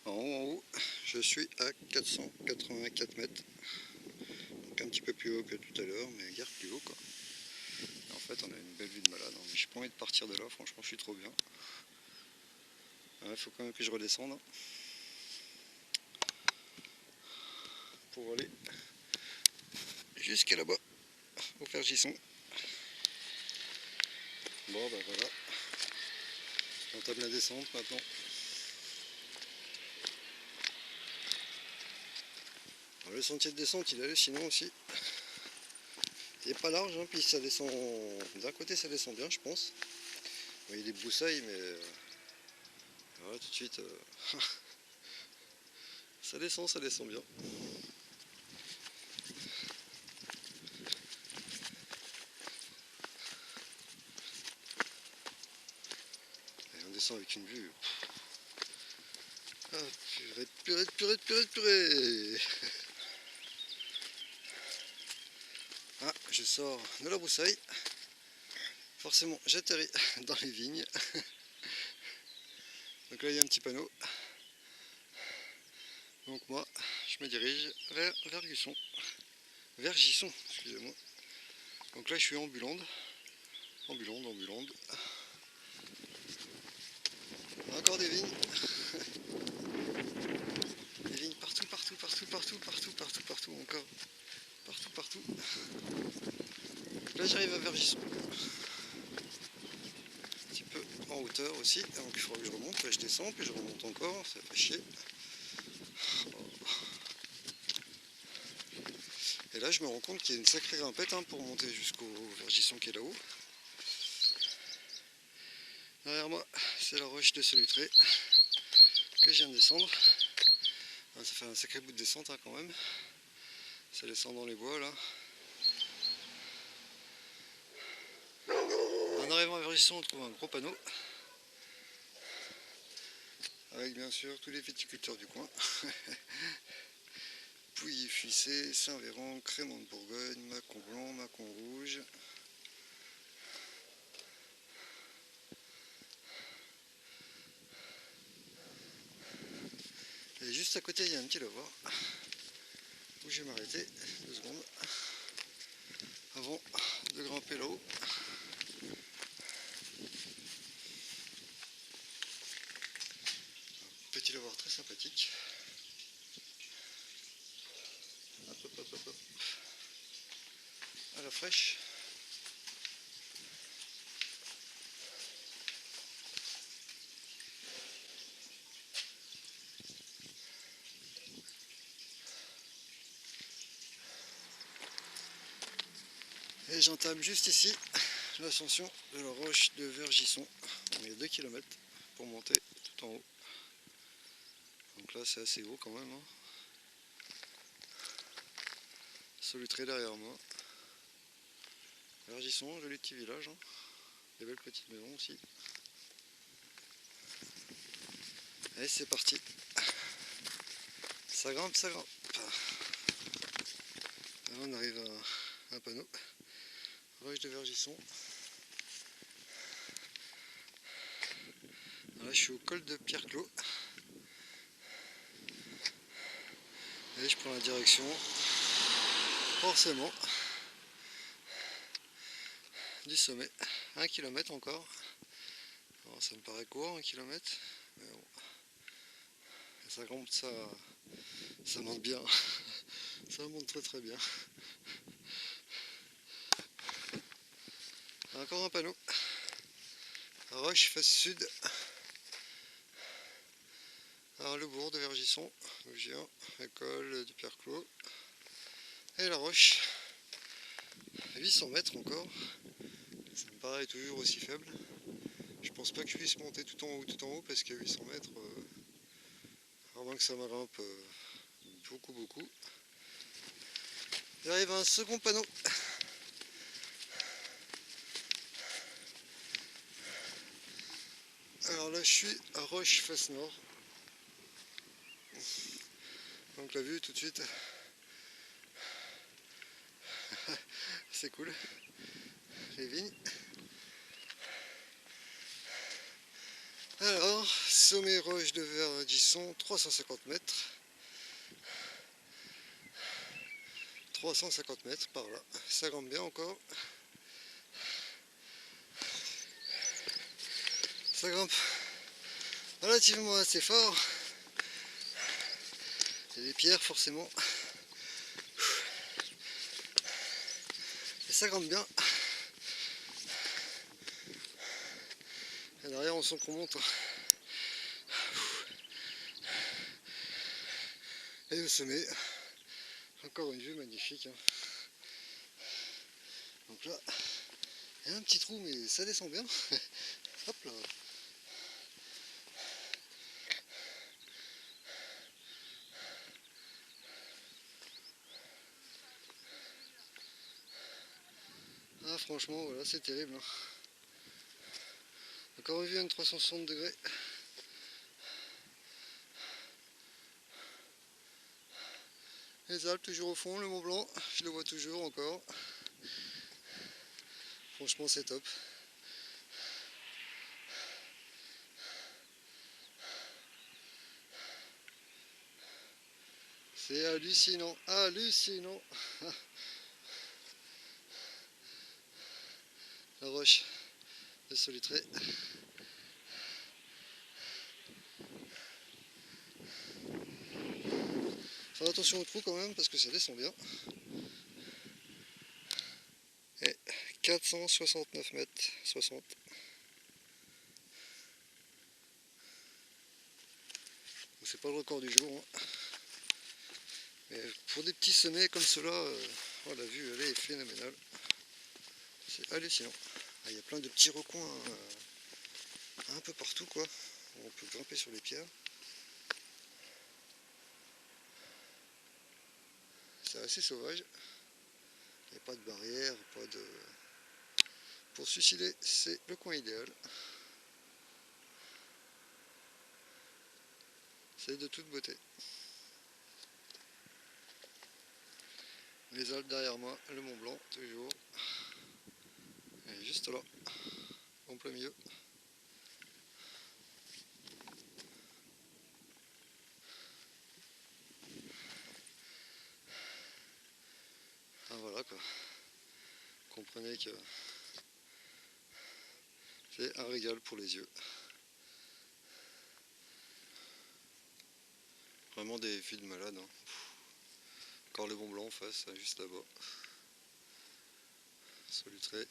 Alors, en haut, je suis à 484 mètres. Donc un petit peu plus haut que tout à l'heure, mais guère plus haut quoi. Et en fait, on a une belle vue de malade. Hein. J'ai pas envie de partir de là, franchement, je suis trop bien. Il faut quand même que je redescende hein, pour aller jusqu'à là-bas, au Vergisson. Bon, bah voilà. J'entame la descente maintenant. Alors, le sentier de descente, il est hallucinant aussi. Il est pas large, hein, puis ça descend. D'un côté, ça descend bien, je pense. Bon, il y a des broussailles, mais voilà, tout de suite, ça descend bien. Et on descend avec une vue. Ah, purée. Ah, je sors de la broussaille. Forcément, j'atterris dans les vignes. Donc là, il y a un petit panneau. Donc moi, je me dirige vers Vergisson, excusez-moi. Donc là, je suis en ambulande. Encore des vignes. Des vignes partout, encore. Partout. Là, j'arrive à Vergisson. Un petit peu en hauteur aussi. Donc il faudra que je remonte. Là, je descends, puis je remonte encore. Ça fait chier. Et là, je me rends compte qu'il y a une sacrée grimpette hein, pour monter jusqu'au Vergisson qui est là-haut. Derrière moi, c'est la roche de Solutré que je viens de descendre. Ça fait un sacré bout de descente hein, quand même. Ça descend dans les bois là. En arrivant à Vergisson, on trouve un gros panneau. Avec bien sûr tous les viticulteurs du coin. Pouilly, Fuissé, Saint-Véran, Crémant de Bourgogne, Mâcon blanc, Mâcon rouge. Et juste à côté, il y a un petit lavoir où je vais m'arrêter 2 secondes avant de grimper là-haut. Petit lavoir très sympathique. Hop. À la fraîche. Et j'entame juste ici l'ascension de la roche de Vergisson. Il y a 2 km pour monter tout en haut. Donc là c'est assez haut quand même. Hein. Solutré derrière moi. Vergisson, joli petit village. Hein. Des belles petites maisons aussi. Allez c'est parti. Ça grimpe. Là, on arrive à un panneau. Roche de Vergisson. Là je suis au col de Pierre-Clos. Et je prends la direction, forcément, du sommet. 1 km encore. Alors, ça me paraît court, 1 km. Mais bon. Ça grimpe, ça monte bien. Ça monte très bien. Encore un panneau. Roche face sud. Alors le bourg de Vergisson, où je viens, école du Pierre-Clos. Et la roche. 800 mètres encore. Ça me paraît toujours aussi faible. Je pense pas que je puisse monter tout en haut parce qu'à 800 mètres, à moins que ça me grimpe beaucoup. J'arrive à un second panneau. Alors là je suis à Roche face nord. Donc la vue tout de suite, c'est cool. Les vignes. Alors, sommet Roche de Vergisson. sont 350 mètres. 350 mètres par là. Ça grimpe bien encore. Ça grimpe relativement assez fort. Il y a des pierres forcément. Et ça grimpe bien. Et derrière on sent qu'on monte. Et au sommet, encore une vue magnifique. Donc là, il y a un petit trou mais ça descend bien. Hop là. Ah franchement voilà, c'est terrible. Encore une vue à une 360 degrés. Les Alpes toujours au fond, le Mont Blanc, je le vois toujours encore. Franchement c'est top. C'est hallucinant, hallucinant. La roche de Solutré. Faire attention au trou quand même parce que ça descend bien. Et 469 mètres 60. C'est pas le record du jour. Mais pour des petits sommets comme cela, oh, la vue elle est phénoménale. C'est hallucinant. Ah, il y a plein de petits recoins un peu partout quoi. On peut grimper sur les pierres. C'est assez sauvage. Il n'y a pas de barrière, pas de... Pour se suicider, c'est le coin idéal. C'est de toute beauté. Les Alpes derrière moi, le Mont Blanc toujours. Et juste là, en plein milieu. Ah voilà quoi. Comprenez que c'est un régal pour les yeux. Vraiment des vues de malade. Encore le Mont Blanc en face, juste là-bas. Solutré.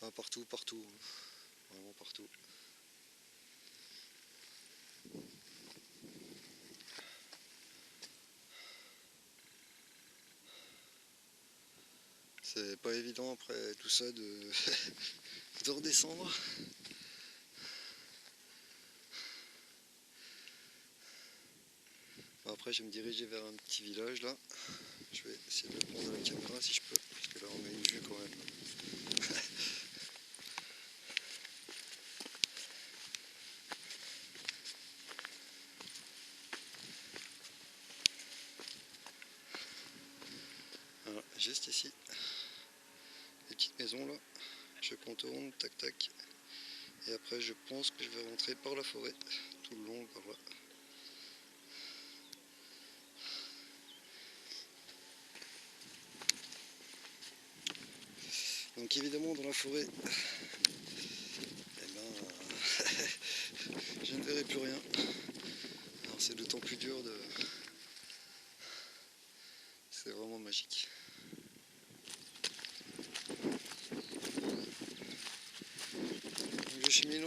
Ah, partout, partout. Vraiment partout. C'est pas évident après tout ça de, de redescendre. Bon, après je vais me diriger vers un petit village là. Je vais essayer de le prendre à la caméra si je peux, parce que là on a une vue quand même. Voilà, juste ici. Les petites maisons là. Je contourne, tac tac. Et après je pense que je vais rentrer par la forêt, tout le long par là. Donc évidemment dans la forêt, eh ben, je ne verrai plus rien. Alors c'est d'autant plus dur de... C'est vraiment magique. Donc je chemine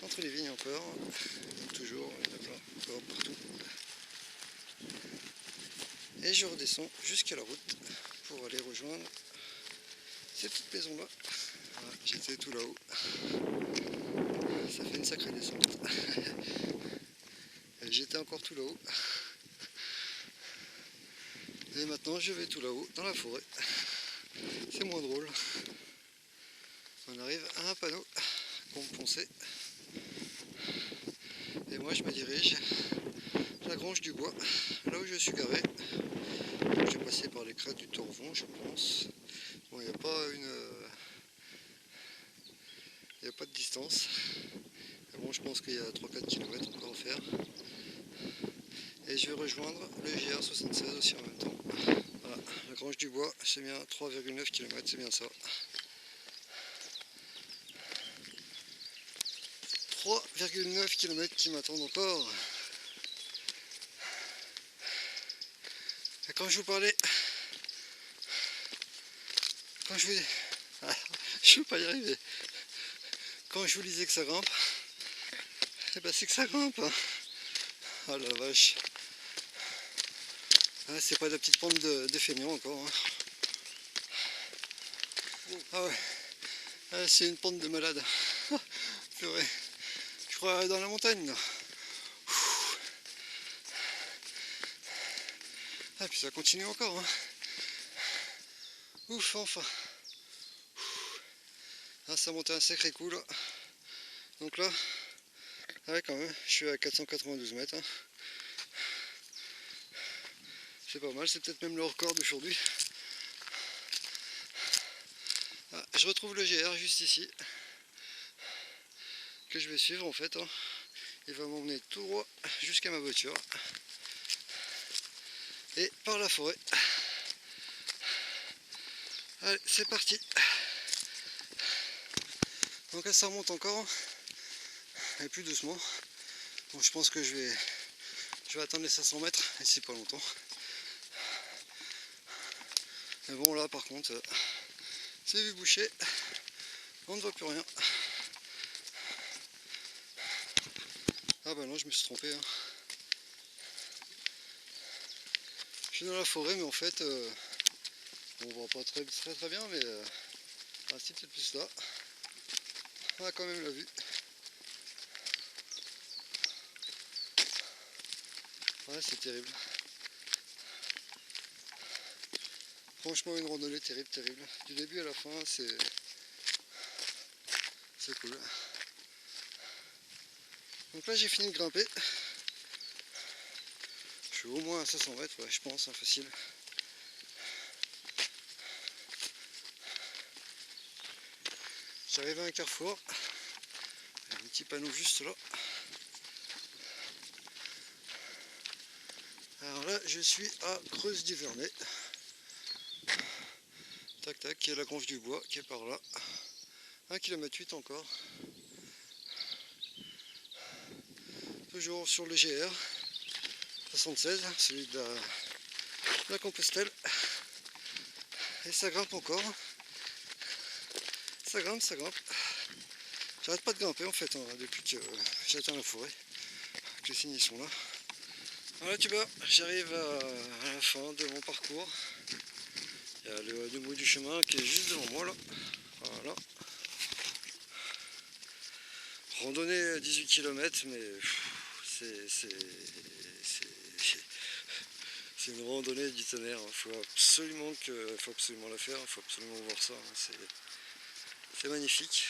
entre les vignes encore. Donc toujours, il y en a plein, encore partout. Et je redescends jusqu'à la route pour aller rejoindre ces petites maisons là. Voilà, j'étais tout là-haut. Ça fait une sacrée descente. J'étais encore tout là-haut. Et maintenant je vais tout là-haut dans la forêt. C'est moins drôle. On arrive à un panneau pour me poncer. Et moi je me dirige à la grange du bois, là où je suis garé. Je vais passer par les crêtes du Torvon, je pense. Bon, il n'y a pas de distance. Bon, je pense qu'il y a 3-4 km encore à faire. Et je vais rejoindre le GR76 aussi en même temps. Voilà, la Grange du Bois, c'est bien 3,9 km, c'est bien ça. 3,9 km qui m'attendent encore. Et quand je vous parlais, quand je vous... Ah, je ne peux pas y arriver. Quand je vous disais que ça grimpe, eh ben c'est que ça grimpe. Hein. Oh la vache. Ah, c'est pas de la petite pente de feignant encore. Hein. Ah ouais. Ah, c'est une pente de malade. Purée. Je crois dans la montagne là. Ah puis ça continue encore. Hein. Ouf, enfin. Ah, ça montait un sacré coup là. Donc là, ouais, quand même, je suis à 492 mètres. Hein. C'est pas mal, c'est peut-être même le record d'aujourd'hui. Ah, je retrouve le GR juste ici, que je vais suivre en fait. Hein. Il va m'emmener tout droit jusqu'à ma voiture. Et par la forêt. Allez, c'est parti. Donc là, ça remonte encore. Et plus doucement. Bon, je pense que je vais attendre les 500 mètres, et c'est pas longtemps. Mais bon, là par contre, c'est vu boucher. On ne voit plus rien. Ah bah non, je me suis trompé. Hein. Je suis dans la forêt, mais en fait, on voit pas très bien, mais ah, c'est peut-être plus là. On a quand même la vue. Ouais, c'est terrible. Franchement, une randonnée terrible. Du début à la fin, c'est cool. Donc là, j'ai fini de grimper. Je suis au moins à 500 mètres, ouais, je pense, hein, facile. J'arrive à un carrefour. Il y a un petit panneau juste là. Alors là, je suis à Creuse du Vernet. Tac tac, qui est la Grange du Bois, qui est par là. 1,8 km encore. Toujours sur le GR 76, celui de la Compostelle. Et ça grimpe encore. Ça grimpe. J'arrête pas de grimper en fait, hein, depuis que j'atteins la forêt. Que les signes sont là. Voilà, tu vois, j'arrive à la fin de mon parcours. Il y a le bout du chemin qui est juste devant moi là. Voilà. Randonnée 18 km, mais c'est une randonnée du tonnerre. Il faut absolument la faire, il faut absolument voir ça. Hein. C'est magnifique.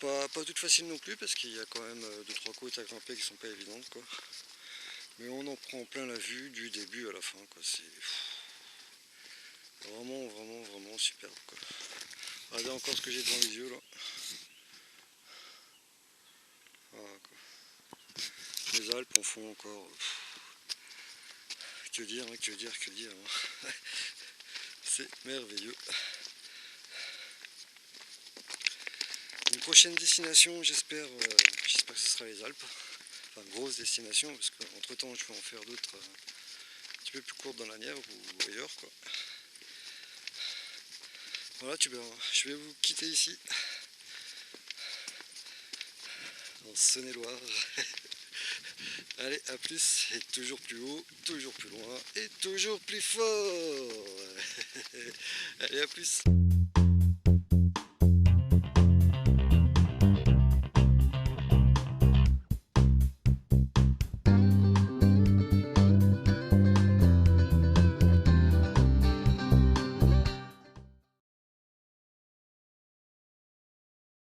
Pas toute facile non plus parce qu'il y a quand même 2-3 côtes à grimper qui sont pas évidentes quoi. Mais on en prend plein la vue du début à la fin quoi. C'est vraiment superbe quoi. Regardez encore ce que j'ai devant les yeux là. Voilà, quoi. Les Alpes en font encore. Que dire. Hein. C'est merveilleux. Une prochaine destination, j'espère que ce sera les Alpes. Enfin, grosse destination, parce qu'entre temps, je vais en faire d'autres un petit peu plus courtes dans la Nièvre ou ailleurs, quoi. Voilà, je vais vous quitter ici, en Saône-et-Loire. Allez, à plus, et toujours plus haut, toujours plus loin, et toujours plus fort. Allez, à plus.